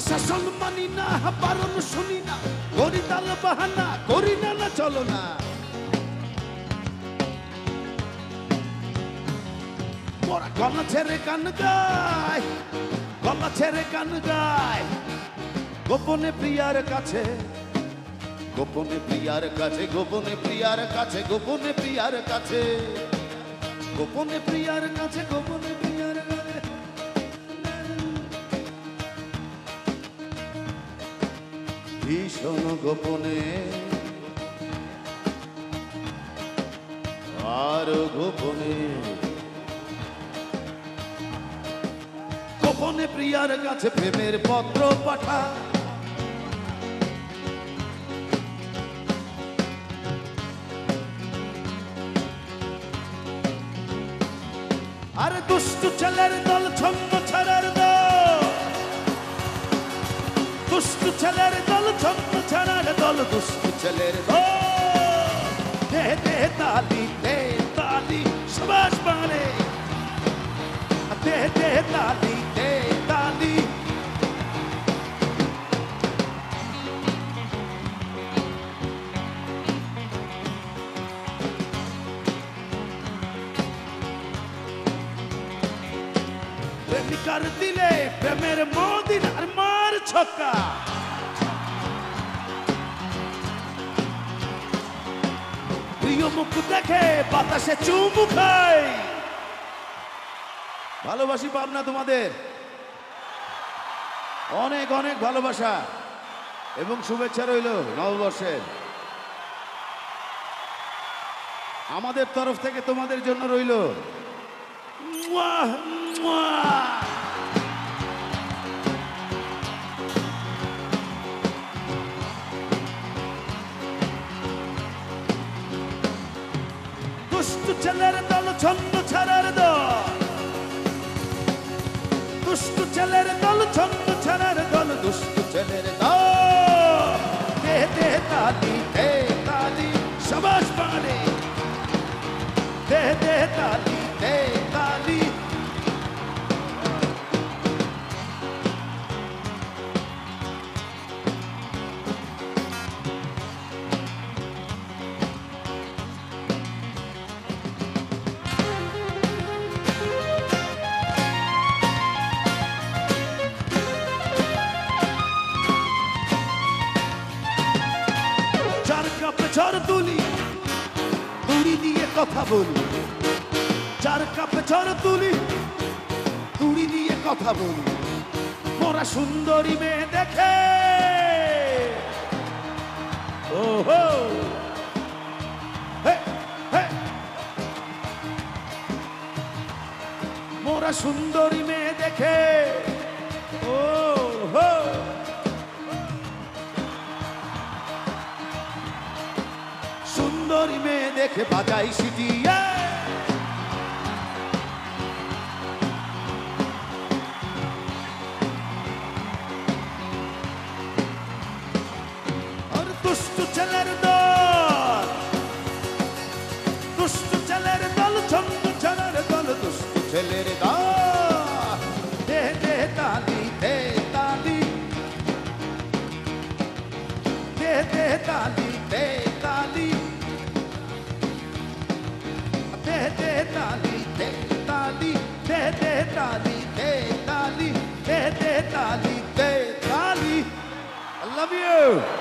শাসন মানি না, বারণ শুনি না, করি তাল বাহানা, করি না না চলো না। মোরা গলা ছেড়ে গান গায়, গলা ছেড়ে গান গায়, গোপনে প্রিয়ার কাছে, গোপনে প্রিয়ার কাছে, গোপনে প্রিয়ার কাছে, গোপনে প্রিয়ার কাছে, গোপনে প্রিয়ার কাছে, গোপনে প্রিয়ার কাছে। ভীষণ গোপনে আর গোপনে, গোপনে প্রিয়ার কাছে প্রেমের পত্র পাঠা। আরে দুষ্টু ছেলের দল, ছন্ন ছাড়ার দল, দুষ্টু ছেলের দল, ছন্ন ছাড়ার দল, দুষ্টু ছেলের দল। দে দে তালি, দে তালি, সবাস বাড়ে, দে দে তালি, দে তালি। প্রেমিকার দিলে প্রেমের মদিনার মার ছক্কা, প্রিয় মুখ দেখে বাতাসে চুমু খায়। ভালোবাসি পাবনা তোমাদের, অনেক অনেক ভালোবাসা এবং শুভেচ্ছা রইল নববর্ষের। আমাদের তরফ থেকে তোমাদের জন্য রইল দুষ্টু ছেলের দল, ছন্ন ছাড়ার দল, দুষ্টু ছেলের দল, ছন্ন ছাড়ার দল, দুষ্টু ছেলের দল। দে দে তালি, দে তালি, সবাস বাড়ে, দে দে তালি, দে তালি। ঝড় তুলি, তুড়ি দিয়ে কথা বলি, চার কাপে ঝড় তুলি, তুড়ি দিয়ে কথা বলি। মোরা সুন্দরী মেয়ে দেখে, ওহো হে হে, মোরা সুন্দরী মেয়ে দেখে, ওহো সুন্দরী মেয়ে দেখে বাজাই সিটি। আর দুষ্টু ছেলের দল, দুষ্টু ছেলের দল, ছন্ন ছাড়ার দল, দুষ্টু ছেলের দল। দে দে তালি, দে তালি, দে দে তালি, দে তালি, দে দে তালি, দে তালি, দে দে তালি, দে তালি, দে দে তালি, দে তালি। I love you.